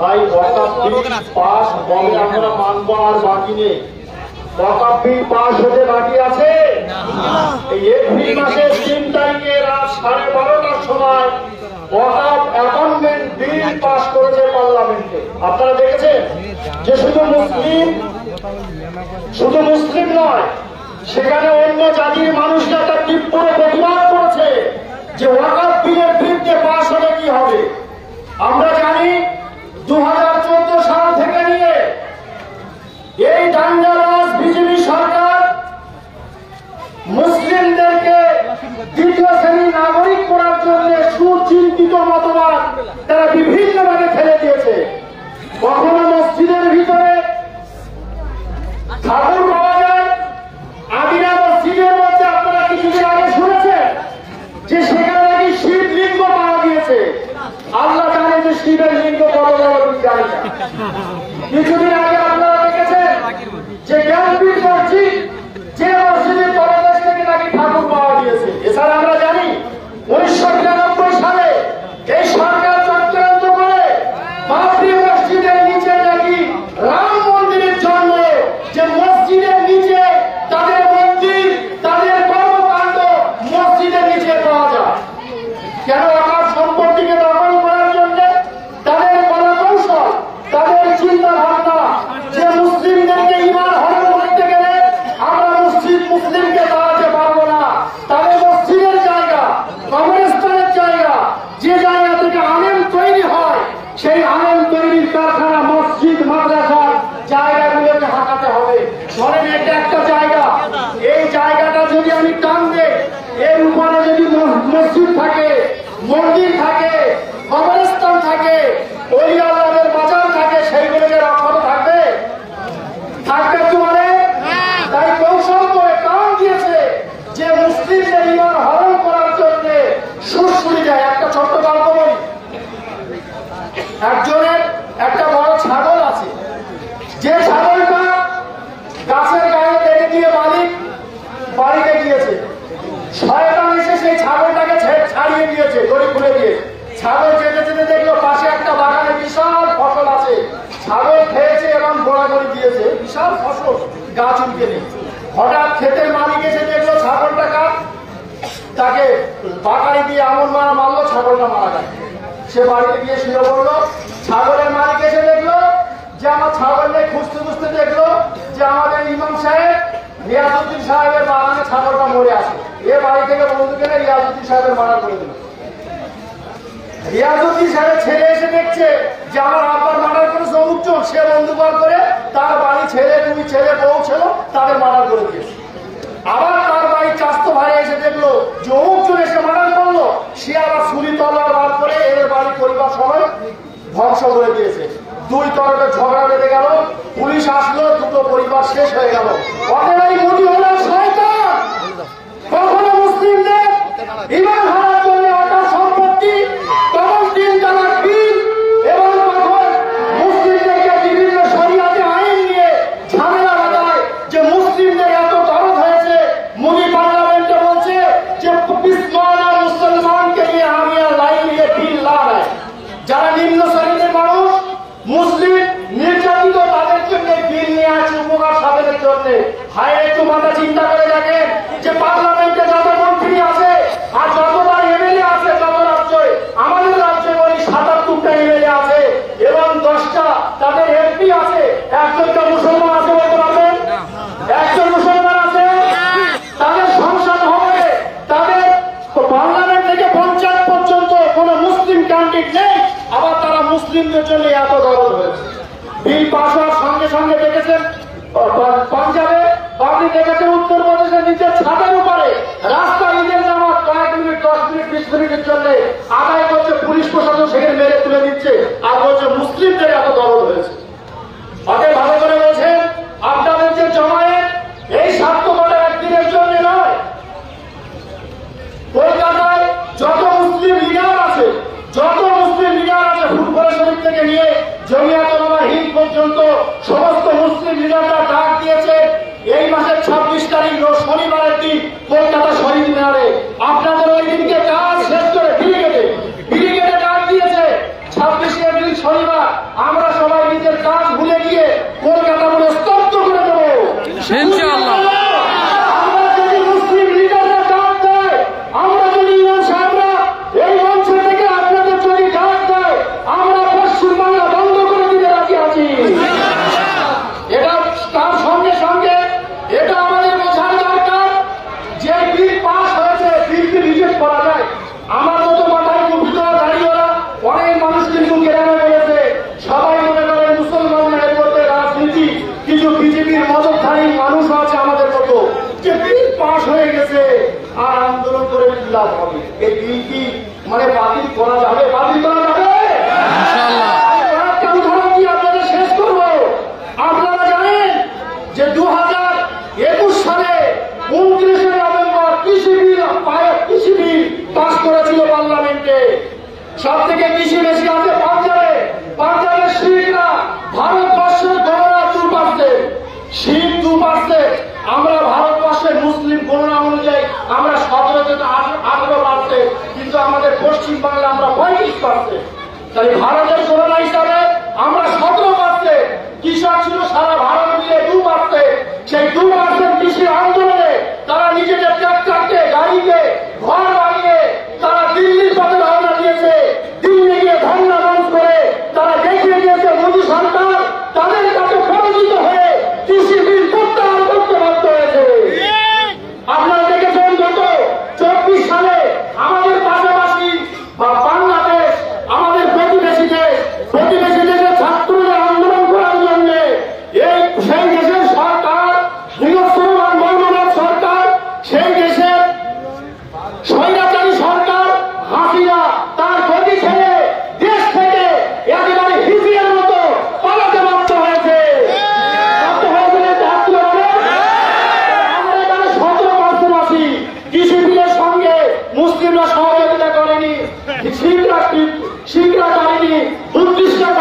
ভাই ওয়াকাফ bill pass বলে আমরা মানব আর বাকি নেই। ওয়াকাফ বিল পাস হতে বাকি আছে। এই এপ্রিল মাসের 3 তারিখে রাত 12:30টার সময় ওয়াকাফ অ্যামেন্ডমেন্ট বিল পাস করেছে পার্লামেন্টে। আপনারা দেখেছেন যে শুধু মুসলিম নয়, সেখানে অন্য জাতির মানুষরা তার তীব্র প্রতিবাদ করেছে যে ওয়াকাফ বিলের বিরুদ্ধে পাস হলে কি হবে। আমরা জানি 2014 সাল থেকে নিয়ে এই দাঙ্গাবাজ বিজেপি সরকার মুসলিমদেরকে দ্বিতীয় শ্রেণীর নাগরিক করার জন্য সুচিন্তিত মতবাদ তারা বিভিন্নভাবে ফেলে দিয়েছে। কখনো মসজিদের ভিতরে ঠাকুর পাওয়া যায়, আদিনা মসজিদের মধ্যে আপনারা কিছুদিন আগে শুনেছেন যে সেখানে নাকি শিবলিঙ্গ পাওয়া গিয়েছে। আল্লাহ জানে যে শিবের লিঙ্গ বড় বড় জানি না। কিছুদিন আগে আপনারা দেখেছেন যে জ্ঞানপীঠ মসজিদ, যে মসজিদের তলদেশ থেকে নাকি ঠাকুর পাওয়া গিয়েছে। এছাড়া আমরা জানি 1999 সালে এই সরকার চক্রান্ত করে বাবরি মসজিদের নিচে নাকি রাম মন্দিরের জন্ম, যে মসজিদের নিচে তাদের মন্দির, তাদের কর্মকাণ্ড মসজিদের নিচে পাওয়া যায়। কেন? ওয়াকাফ সম্পত্তিকে দখল করার জন্য তাদের কলাকৌশল, তাদের চিন্তা ভাবনা যে মুসলিমদেরকে ঈমান হরণ করতে গেলে আমরা মুসলিমকে দাঁড়াতে পারবো না। তাদের মসজিদের জায়গা, কবরস্থানের জায়গা, যে জায়গা থেকে আলেম তৈরি হয়, সেই আলেম তৈরির কারখানা মসজিদ মাদ্রাসার জায়গাগুলোকে হাঁটাতে হবে। ধরেন এটা একটা জায়গা, এই জায়গাটা যদি আমি টান দেই, এর উপরে যদি মসজিদ থাকে, মন্দির থাকে, কবরস্থান থাকে, ওলি আল্লাহর বাজার থাকে, সেইগুলোকে রক্ষা থাকবে কি বলে? তাই কৌশল করে টান দিয়েছে যে মুসলিমদের ঈমান হরণ করার জন্য সুরসুরি যায়। একটা ছোট্ট গল্প বলি। একজনের একটা বড় ছাগল আছে, যে ছাগলটা গাছের গায়ে বেঁধে দিয়ে মালিক বাড়িতে গিয়েছে। শয়তান এসে সেই ছাগলটাকে ছাড়িয়ে দিয়েছে, দড়ি খুলে দিয়ে। ছাগল যেতে যেতে দেখলো পাশে একটা বাগানে বিশাল ফসল আছে। ছাগল খেয়েছে এবং গোড়াগড়ি দিয়েছে, বিশাল ফসল, গাছ উঠে নেই। হঠাৎ ক্ষেতের মালিক এসে দেখলো ছাগলটা কার, তাকে বাগানে দিয়ে এমন মারলো, ছাগলটা মারা যায়। সে বাড়িতে গিয়ে শুয়ে পড়লো। ছাগলের মালিক এসে দেখলো যে আমার ছাগল নিয়ে খুঁজতে খুঁজতে দেখলো যে আমাদের ইমাম সাহেব রিয়াজউদ্দিন সাহেবের বাগানে ছাগলটা মরে আছে। এ বাড়ি থেকে বন্ধু এনে রিয়াজউদ্দিন সাহেবের মারা করে দিল। রিয়াজউদ্দিন সাহেবের ছেলে এসে দেখছে যে আমার আব্বার মার্ডার করেছে অমুকজন, সে বন্দুকবার করে তার বাড়ি ছেলে, 2 ছেলে, বউ ছিল, তাদের মার্ডার করে দিয়েছে। আবার তার বাড়ির চাস্তো ভাই এসে দেখলো যে অমুকজন এসে মার্ডার করলো, সে আবার ছুরি তলোয়ার বার করে এদের বাড়ির পরিবার সবাই ধ্বংস করে দিয়েছে। 2 তরফে ঝগড়া বেঁধে গেল, পুলিশ আসলো, 2টো পরিবার শেষ হয়ে গেল। অনেরাই মোদি হলো শয়তান। কখনো মুসলিমদের ঈমান হারার জন্য ওয়াকাফ সম্পত্তি, কখন 3 তালাক বিল, এবং কখন মুসলিমদেরকে বিভিন্ন শরিয়াতে আইন নিয়ে ঝামেলা বাঁধায় যে মুসলিমদের এত দরদ হয়েছে। মোদি পার্লামেন্টে বলছে যে বিসমানা মুসলমানকে নিয়ে আমি আর লাইন নিয়ে বিল লাগাই। যারা নিম্ন শ্রেণীর মানুষ, মুসলিম নির্যাতিত, তাদের জন্য বিল নিয়ে আসে উপকার সাধনের জন্য। হায়, একটু মাথা চিন্তা করে দেখেন যে পার্লামেন্টে যত মন্ত্রী আছে আর যতবার এমএলএ আছে, যত রাজ্যে, আমাদের রাজ্যে বলি 77টা এমএলএ আছে এবং 10টা তাদের এমপি আছে। একজনটা মুসলমান আছে বলতে পারবেন? একজন মুসলমান আছে? তাদের সংসদ হবে, তাদের পার্লামেন্ট থেকে পঞ্চায়েত পর্যন্ত কোন মুসলিম ক্যান্ডিডেট নেই। আবার তারা মুসলিমদের জন্য এত দরদ হয়েছে। বিল পাস হওয়ার সঙ্গে সঙ্গে দেখেছেন পাঞ্জাবে, আপনি দেখেছেন উত্তরপ্রদেশের নিচে ছাদের উপরে রাস্তা ঈদের নামাজ কয়েক মিনিট, 10 মিনিট, 20 মিনিটের জন্য আদায় করছে, পুলিশ প্রশাসন সেখানে মেরে তুলে দিচ্ছে, আর বলছে মুসলিমদের এত দরদ হয়েছে। অতএব ভালো করে বলছেন, আপনাদের যে জমায়েত, এই স্বার্থপরতা একদিনের জন্য নয়। কলকাতায় যত মুসলিম লিডার আছে, ফুটবল শরীফ থেকে নিয়ে জমিয়াত উলামা হিন্দ পর্যন্ত সমস্ত মুসলিম লিডাররা ডাক দিয়েছে এই মাসের 26 তারিখ শনিবারের দিন কলকাতা শহীদ মিনারে। আপনাদের ওই দিনকে কাজ শেষ করে ব্রিগেডে ডাক দিয়ে আন্দোলন করে লাভ হবে। এই বিল কি মানে বাতিল করা যাবে? বাতিল করা যাবে? একটা উদাহরণ দিয়ে আপনাদের শেষ করব। আপনারা জানেন যে 2021 সালে 29 নভেম্বর কৃষি বিল পাস করেছিল পার্লামেন্টে। সব থেকে কৃষি বেশি আছে পাঞ্জাবে। পাঞ্জাবের শিখরা ভারতবর্ষের গণনা 2%, শিখ 2%। আমরা ভারতবর্ষের মুসলিম গণনা অনুযায়ী আমরা 17 থেকে 18%, কিন্তু আমাদের পশ্চিম বাংলা আমরা 35%। তাই ভারতের গণনা হিসাবে আমরা 17%। কৃষক ছিল সারা ভারত মিলে 2%। সেই 2% কৃষির আন্দোলনে তারা নিজেদের ট্রাক্টরকে, গাড়িকে, ঘর বানিয়ে তারা দিল্লির পথে রওনা দিয়েছে। দিল্লি গিয়ে ধর্ণা মঞ্চ করে তারা দেখিয়ে দিয়েছে মোদী সরকার তাদের কাছে পরাজিত হয়ে কৃষি বিল প্রত্যাহার করতে বাধ্য হয়েছে। আপনারা দেখেছেন গত 24 সালে আমাদের পাশাপাশি বাংলাদেশ, আমাদের প্রতিবেশী দেশের ছাত্রদের আন্দোলন করার জন্য সেই দেশের সরকার, মুসলমান মৌলবাদ সরকার, সেই দেশের স্বৈরাচারী সরকার হাসিনা তার গতি ছেড়ে দেশ থেকে একেবারে হিজড়ের মতো পালাতে বাধ্য হয়েছে। আমরা এখানে 17% আছি। কৃষি বিলের সঙ্গে মুসলিমরা সহযোগিতা করেনি, শিখরা করেনি, বুদ্ধিস্টরা